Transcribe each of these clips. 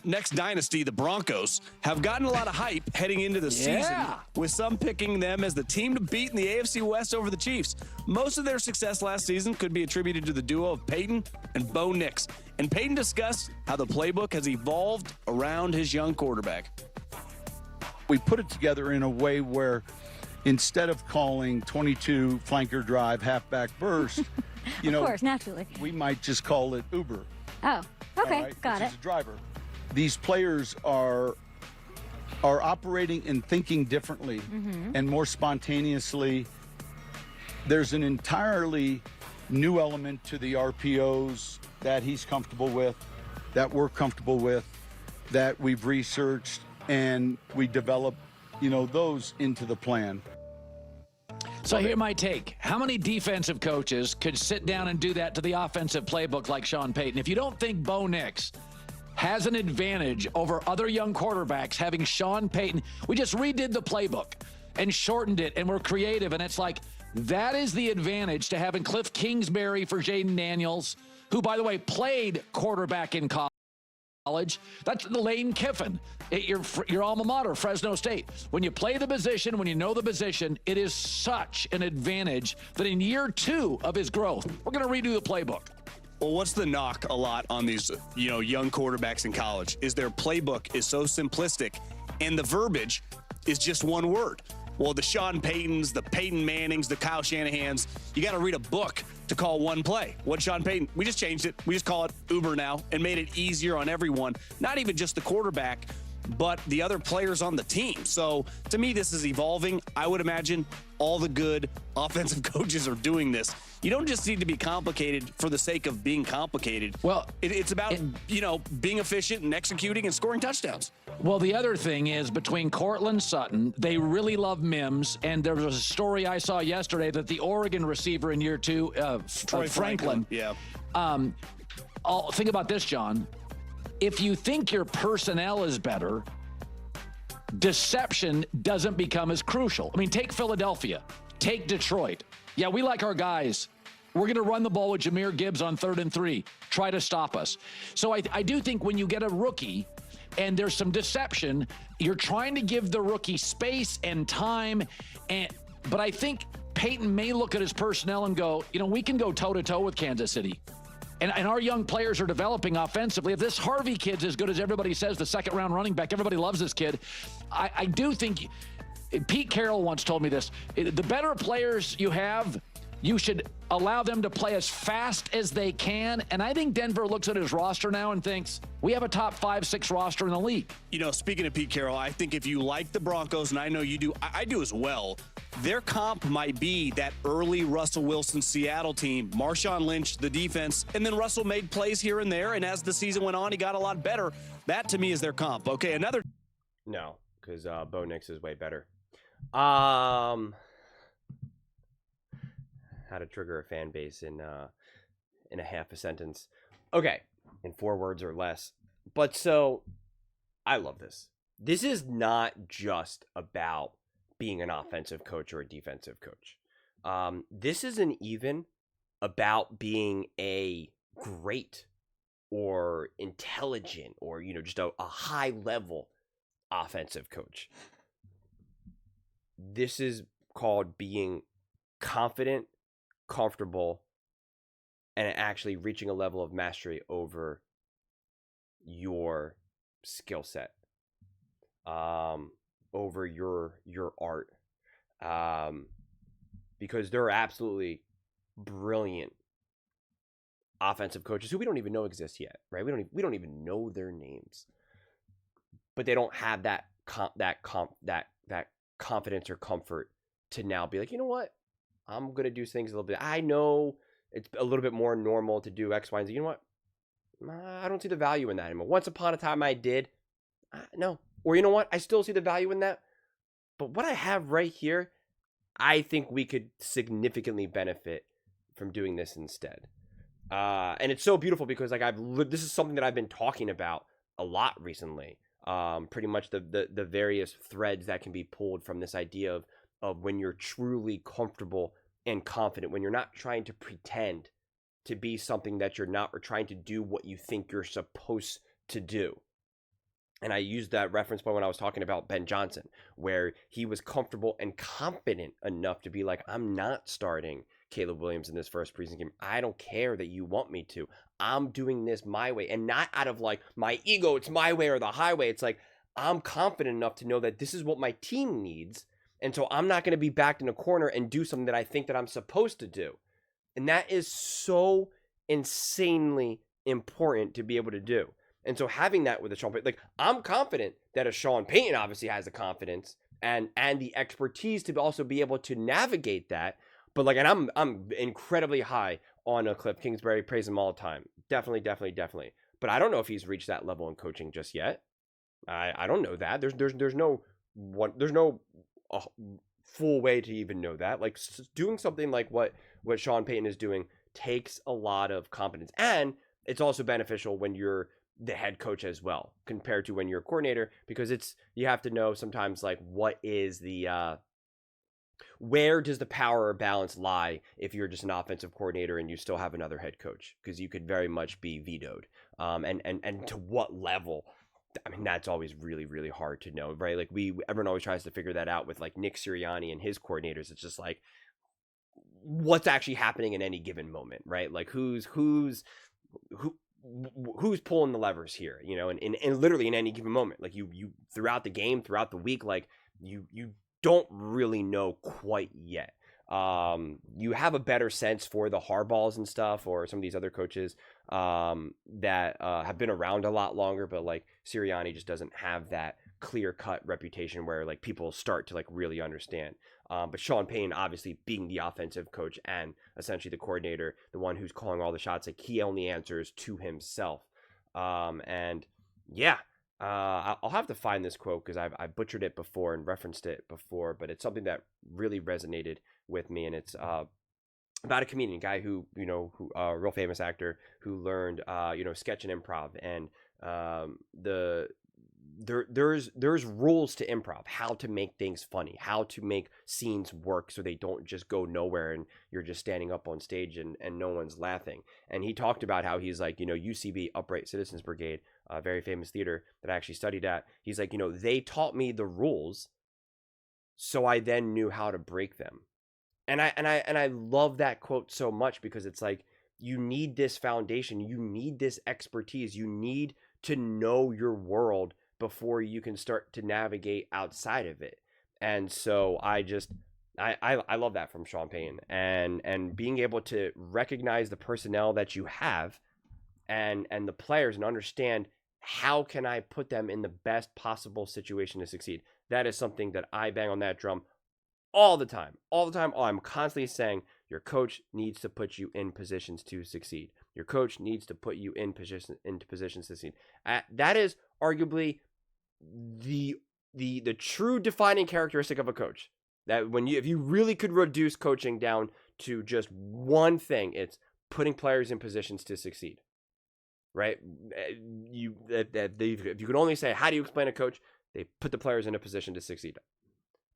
next dynasty, the Broncos, have gotten a lot of hype heading into the season, with some picking them as the team to beat in the AFC West over the Chiefs. Most of their success last season could be attributed to the duo of Peyton and Bo Nix. And Peyton discussed how the playbook has evolved around his young quarterback. We put it together in a way where instead of calling 22 flanker drive, halfback burst, of course, naturally, we might just call it Uber. Oh, okay, right? got it. Which is a driver. These players are operating and thinking differently and more spontaneously. There's an entirely new element to the RPOs that he's comfortable with, that we're comfortable with, that we've researched, and we develop, those into the plan. So here my take. How many defensive coaches could sit down and do that to the offensive playbook like Sean Payton? If you don't think Bo Nix has an advantage over other young quarterbacks having Sean Payton, we just redid the playbook and shortened it, and we're creative, and it's like that is the advantage to having Cliff Kingsbury for Jaden Daniels, who, by the way, played quarterback in college. That's Lane Kiffin at your alma mater, Fresno State. When you play the position, when you know the position, it is such an advantage that in year 2 of his growth, we're going to redo the playbook. Well, what's the knock a lot on these, young quarterbacks in college is their playbook is so simplistic and the verbiage is just one word. Well, the Sean Paytons, the Peyton Mannings, the Kyle Shanahans, you got to read a book to call one play. What Sean Payton, we just changed it. We just call it Uber now and made it easier on everyone, not even just the quarterback, but the other players on the team. So to me, this is evolving. I would imagine all the good offensive coaches are doing this. You don't just need to be complicated for the sake of being complicated. Well, it's about, being efficient and executing and scoring touchdowns. Well, the other thing is between Cortland Sutton, they really love Mims. And there was a story I saw yesterday that the Oregon receiver in year 2, Franklin. Yeah. Think about this, John. If you think your personnel is better, deception doesn't become as crucial. I mean, take Philadelphia, take Detroit. Yeah, we like our guys. We're going to run the ball with Jahmyr Gibbs on 3rd and 3. Try to stop us. So I do think when you get a rookie and there's some deception, you're trying to give the rookie space and time. But I think Peyton may look at his personnel and go, we can go toe-to-toe with Kansas City. And our young players are developing offensively. If this Harvey kid's as good as everybody says, the second-round running back, everybody loves this kid. I do think Pete Carroll once told me this. The better players you have, you should allow them to play as fast as they can. And I think Denver looks at his roster now and thinks, we have a top 5-6 roster in the league. Speaking of Pete Carroll, I think if you like the Broncos, and I know you do, I do as well, their comp might be that early Russell Wilson Seattle team, Marshawn Lynch, the defense, and then Russell made plays here and there, and as the season went on, he got a lot better. That, to me, is their comp. Okay, another... No, because Bo Nix is way better. How to trigger a fan base in a half a sentence. Okay, in 4 words or less. But so, I love this. This is not just about being an offensive coach or a defensive coach. This isn't even about being a great or intelligent or, just a high level offensive coach. This is called being confident, comfortable, and actually reaching a level of mastery over your skill set, over your art, because there are absolutely brilliant offensive coaches who we don't even know exist yet, right? We don't even know their names, but they don't have that confidence or comfort to now be like, you know what? I'm going to do things a little bit. I know it's a little bit more normal to do X, Y, and Z. You know what? I don't see the value in that anymore. Once upon a time I did. No. Or you know what? I still see the value in that. But what I have right here, I think we could significantly benefit from doing this instead. And it's so beautiful because this is something that I've been talking about a lot recently. Pretty much the various threads that can be pulled from this idea of when you're truly comfortable and confident, when you're not trying to pretend to be something that you're not, or trying to do what you think you're supposed to do. And I used that reference point when I was talking about Ben Johnson, where he was comfortable and confident enough to be like, I'm not starting Caleb Williams in this first preseason game. I don't care that you want me to. I'm doing this my way, and not out of like my ego, it's my way or the highway. It's like, I'm confident enough to know that this is what my team needs. And so I'm not going to be backed in a corner and do something that I think that I'm supposed to do. And that is so insanely important to be able to do. And so having that with a Sean Payton, like, I'm confident that a Sean Payton obviously has the confidence and the expertise to also be able to navigate that. But like, and I'm incredibly high on a Cliff Kingsbury, praise him all the time. Definitely. But I don't know if he's reached that level in coaching just yet. I don't know that. There's no full way to even know that. Like, doing something like what Sean Payton is doing takes a lot of confidence, and it's also beneficial when you're the head coach as well, compared to when you're a coordinator, because you have to know sometimes like what is the where does the power balance lie if you're just an offensive coordinator and you still have another head coach, because you could very much be vetoed, and to what level. I mean, that's always really, really hard to know, right? Like, everyone always tries to figure that out with like Nick Sirianni and his coordinators. It's just like, what's actually happening in any given moment, right? Like, who's pulling the levers here, you know, and literally in any given moment, like you throughout the game, throughout the week, like you don't really know quite yet. You have a better sense for the Harbaughs and stuff, or some of these other coaches that have been around a lot longer, but like Sirianni just doesn't have that clear-cut reputation where like people start to like really understand. But Sean Payton, obviously being the offensive coach and essentially the coordinator, the one who's calling all the shots, like he only answers to himself. And yeah, I'll have to find this quote because I butchered it before and referenced it before, but it's something that really resonated with me, and it's about a comedian guy who a real famous actor who learned sketch and improv, and there's rules to improv, how to make things funny, how to make scenes work so they don't just go nowhere and you're just standing up on stage and no one's laughing. And he talked about how he's like, UCB, Upright Citizens Brigade, a very famous theater that I actually studied at. He's like, they taught me the rules, so I then knew how to break them. And I love that quote so much, because it's like, you need this foundation, you need this expertise, you need to know your world before you can start to navigate outside of it. And so I love that from Sean Payton, and being able to recognize the personnel that you have and the players, and understand how can I put them in the best possible situation to succeed. That is something that I bang on that drum all the time. I'm constantly saying your coach needs to put you in positions to succeed. Your coach needs to put you into positions to succeed. That is arguably the true defining characteristic of a coach. That if you really could reduce coaching down to just one thing, it's putting players in positions to succeed. Right? If you could only say, how do you explain a coach? They put the players in a position to succeed.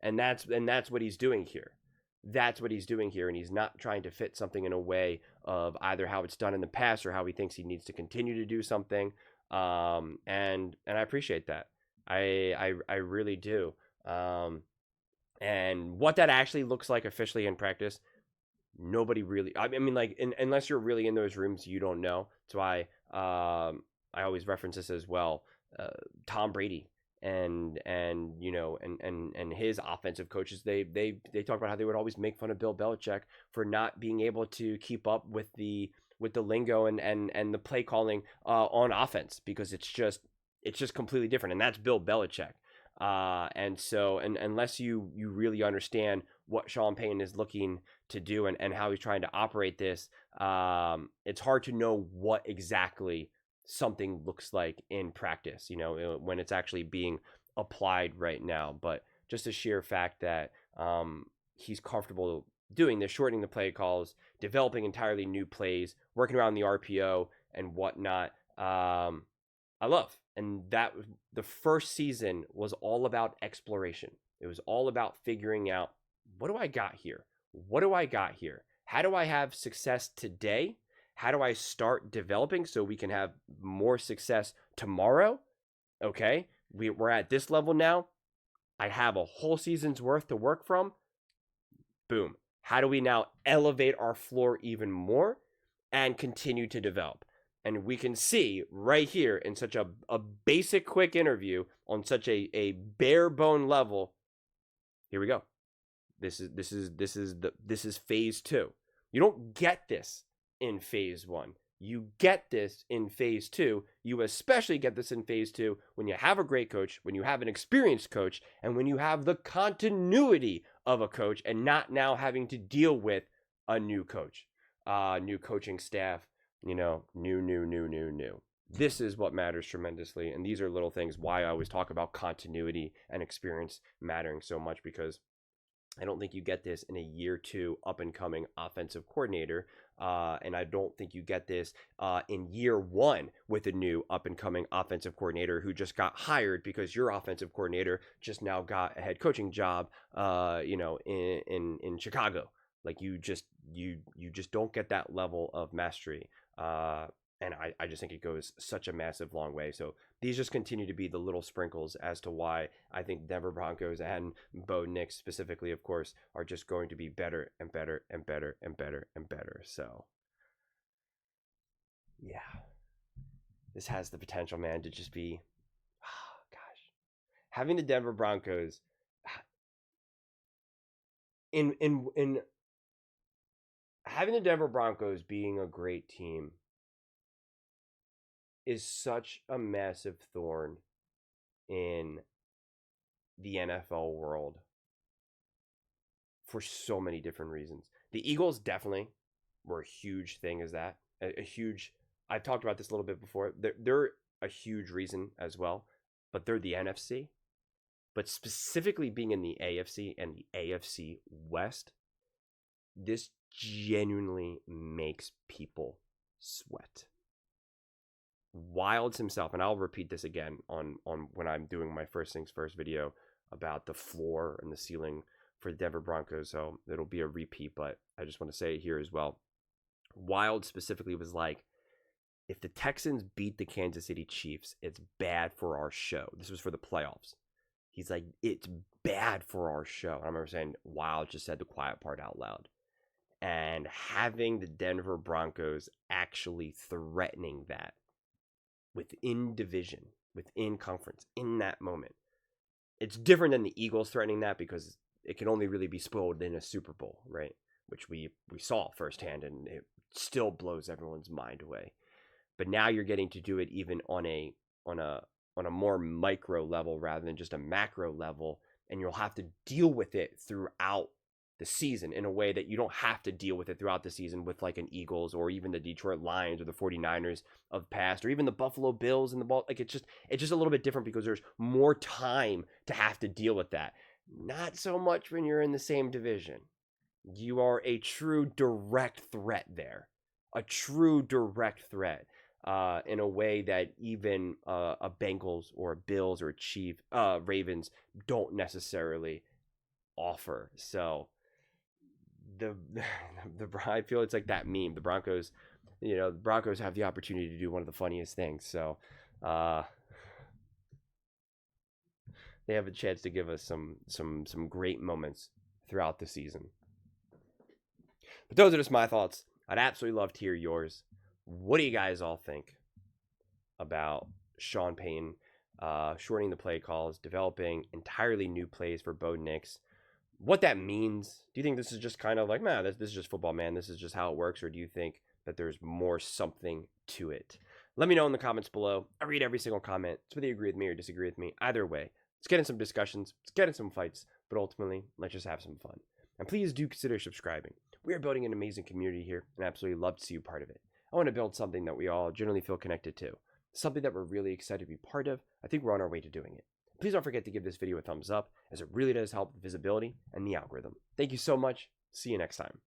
And that's what he's doing here. That's what he's doing here, and he's not trying to fit something in a way of either how it's done in the past or how he thinks he needs to continue to do something. And I appreciate that. I really do. And what that actually looks like officially in practice, nobody really. I mean, like, unless you're really in those rooms, you don't know. That's why I always reference this as well. Tom Brady and his offensive coaches, they talk about how they would always make fun of Bill Belichick for not being able to keep up with the lingo and the play calling on offense, because it's just completely different, and that's Bill Belichick. And so unless you really understand what Sean Payton is looking to do and how he's trying to operate this, it's hard to know what exactly something looks like in practice, when it's actually being applied right now. But just the sheer fact that he's comfortable doing this, shortening the play calls, developing entirely new plays, working around the RPO and whatnot, I love. And that the first season was all about exploration. It was all about figuring out, what do I got here? What do I got here? How do I have success today? How do I start developing so we can have more success tomorrow? Okay, we're at this level now. I have a whole season's worth to work from. Boom. How do we now elevate our floor even more and continue to develop? And we can see right here in such a basic, quick interview on such a bare bone level. Here we go. This is phase 2. You don't get this in phase 1. You get this in phase 2. You especially get this in phase 2 when you have a great coach, when you have an experienced coach, and when you have the continuity of a coach and not now having to deal with a new coach, new coaching staff, new. This is what matters tremendously. And these are little things why I always talk about continuity and experience mattering so much, because I don't think you get this in a year 2 up and coming offensive coordinator. And I don't think you get this in year 1 with a new up and coming offensive coordinator who just got hired because your offensive coordinator just now got a head coaching job, in Chicago. Like you just don't get that level of mastery. And I just think it goes such a massive long way. So these just continue to be the little sprinkles as to why I think Denver Broncos and Bo Nix specifically, of course, are just going to be better and better and better and better and better. So, yeah, this has the potential, man, to just be, gosh, having the Denver Broncos in having the Denver Broncos being a great team is such a massive thorn in the NFL world for so many different reasons. The Eagles definitely were a huge thing as that. A huge, I've talked about this a little bit before. They're a huge reason as well, but they're the NFC. But specifically being in the AFC and the AFC West, this genuinely makes people sweat. Wilds himself, and I'll repeat this again on when I'm doing my first things first video about the floor and the ceiling for the Denver Broncos, so it'll be a repeat, but I just want to say it here as well. Wild specifically was like, if the Texans beat the Kansas City Chiefs, it's bad for our show. This was for the playoffs. He's like, it's bad for our show. And I remember saying, Wild just said the quiet part out loud. And having the Denver Broncos actually threatening that within division, within conference, in that moment. It's different than the Eagles threatening that because it can only really be spoiled in a Super Bowl, right? Which we saw firsthand, and it still blows everyone's mind away. But now you're getting to do it even on a more micro level rather than just a macro level, and you'll have to deal with it throughout the season in a way that you don't have to deal with it throughout the season with like an Eagles or even the Detroit Lions or the 49ers of past, or even the Buffalo Bills and the ball. Like it's just a little bit different because there's more time to have to deal with that. Not so much when you're in the same division. You are a true direct threat there, a true direct threat in a way that even a Bengals or a Bills or a Ravens don't necessarily offer. So I feel it's like that meme. The Broncos, the Broncos have the opportunity to do one of the funniest things. So they have a chance to give us some great moments throughout the season. But those are just my thoughts. I'd absolutely love to hear yours. What do you guys all think about Sean Payton shortening the play calls, developing entirely new plays for Bo Nix? What that means? Do you think this is just kind of like, man, this is just football, man, this is just how it works? Or do you think that there's more something to it? Let me know in the comments below. I read every single comment. It's whether you agree with me or disagree with me. Either way, let's get in some discussions. Let's get in some fights. But ultimately, let's just have some fun. And please do consider subscribing. We are building an amazing community here, and I absolutely love to see you part of it. I want to build something that we all generally feel connected to. Something that we're really excited to be part of. I think we're on our way to doing it. Please don't forget to give this video a thumbs up, as it really does help the visibility and the algorithm. Thank you so much. See you next time.